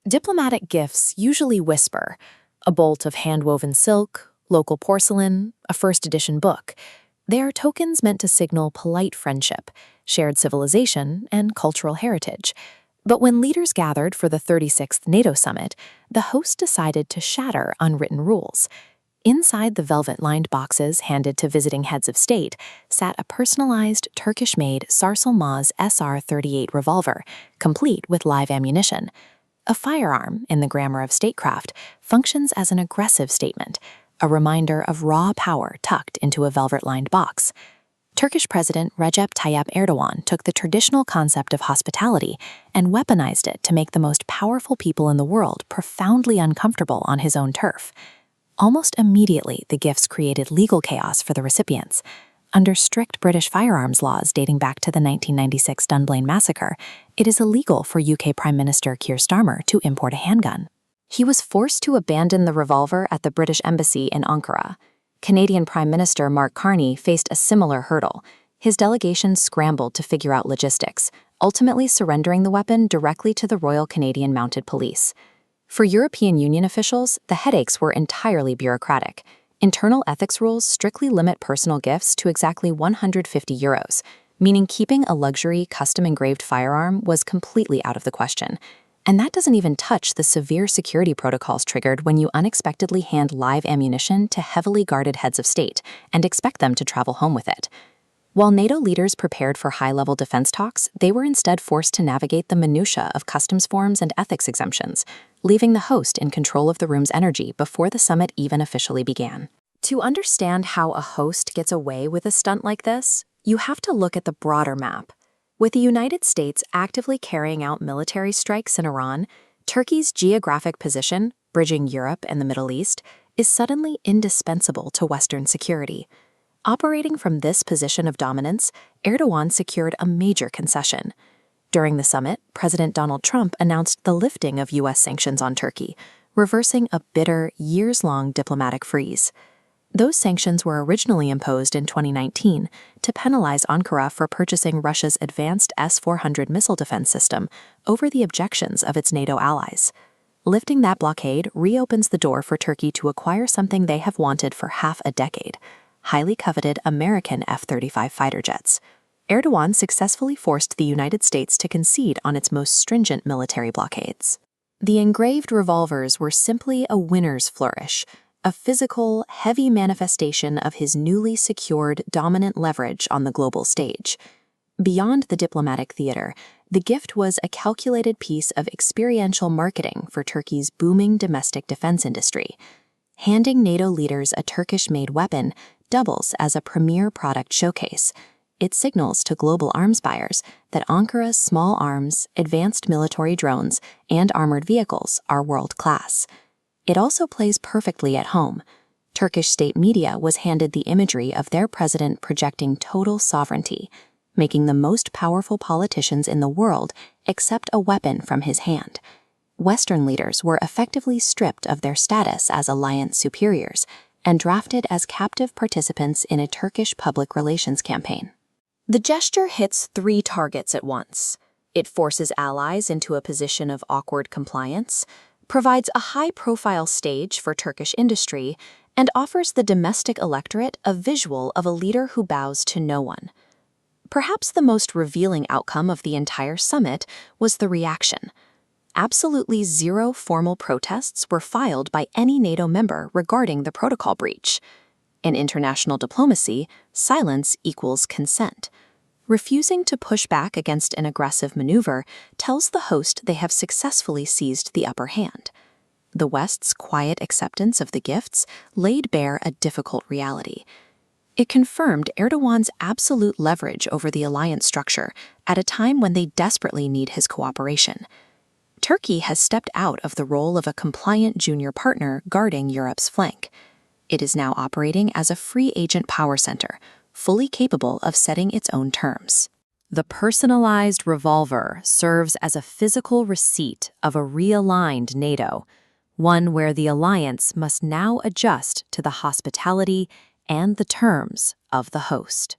Diplomatic gifts usually whisper: a bolt of hand-woven silk, local porcelain, a first edition book. They are tokens meant to signal polite friendship, shared civilization, and cultural heritage. But when leaders gathered for the 36th NATO summit, the host decided to shatter unwritten rules. Inside the velvet-lined boxes handed to visiting heads of state sat a personalized Turkish-made Sarsılmaz SR-38 revolver, complete with live ammunition. A firearm, in the grammar of statecraft, functions as an aggressive statement, a reminder of raw power tucked into a velvet-lined box. Turkish President Recep Tayyip Erdogan took the traditional concept of hospitality and weaponized it to make the most powerful people in the world profoundly uncomfortable on his own turf. Almost immediately, the gifts created legal chaos for the recipients. Under strict British firearms laws dating back to the 1996 Dunblane massacre, it is illegal for UK Prime Minister Keir Starmer to import a handgun. He was forced to abandon the revolver at the British Embassy in Ankara. Canadian Prime Minister Mark Carney faced a similar hurdle. His delegation scrambled to figure out logistics, ultimately surrendering the weapon directly to the Royal Canadian Mounted Police. For European Union officials, the headaches were entirely bureaucratic. Internal ethics rules strictly limit personal gifts to exactly €150, meaning keeping a luxury, custom-engraved firearm was completely out of the question. And that doesn't even touch the severe security protocols triggered when you unexpectedly hand live ammunition to heavily guarded heads of state and expect them to travel home with it. While NATO leaders prepared for high-level defense talks, they were instead forced to navigate the minutiae of customs forms and ethics exemptions, leaving the host in control of the room's energy before the summit even officially began. To understand how a host gets away with a stunt like this, you have to look at the broader map. With the United States actively carrying out military strikes in Iran, Turkey's geographic position, bridging Europe and the Middle East, is suddenly indispensable to Western security. Operating from this position of dominance, Erdogan secured a major concession. During the summit, President Donald Trump announced the lifting of U.S. sanctions on Turkey, reversing a bitter, years-long diplomatic freeze. Those sanctions were originally imposed in 2019 to penalize Ankara for purchasing Russia's advanced S-400 missile defense system over the objections of its NATO allies. Lifting that blockade reopens the door for Turkey to acquire something they have wanted for half a decade: highly coveted American F-35 fighter jets. Erdogan successfully forced the United States to concede on its most stringent military blockades. The engraved revolvers were simply a winner's flourish, a physical, heavy manifestation of his newly secured dominant leverage on the global stage. Beyond the diplomatic theater, the gift was a calculated piece of experiential marketing for Turkey's booming domestic defense industry. Handing NATO leaders a Turkish-made weapon doubles as a premier product showcase. It signals to global arms buyers that Ankara's small arms, advanced military drones, and armored vehicles are world-class. It also plays perfectly at home. Turkish state media was handed the imagery of their president projecting total sovereignty, making the most powerful politicians in the world accept a weapon from his hand. Western leaders were effectively stripped of their status as alliance superiors and drafted as captive participants in a Turkish public relations campaign. The gesture hits three targets at once. It forces allies into a position of awkward compliance, provides a high-profile stage for Turkish industry, and offers the domestic electorate a visual of a leader who bows to no one. Perhaps the most revealing outcome of the entire summit was the reaction. Absolutely zero formal protests were filed by any NATO member regarding the protocol breach. In international diplomacy, silence equals consent. Refusing to push back against an aggressive maneuver tells the host they have successfully seized the upper hand. The West's quiet acceptance of the gifts laid bare a difficult reality. It confirmed Erdogan's absolute leverage over the alliance structure at a time when they desperately need his cooperation. Turkey has stepped out of the role of a compliant junior partner guarding Europe's flank. It is now operating as a free agent power center, fully capable of setting its own terms. The personalized revolver serves as a physical receipt of a realigned NATO, one where the alliance must now adjust to the hospitality and the terms of the host.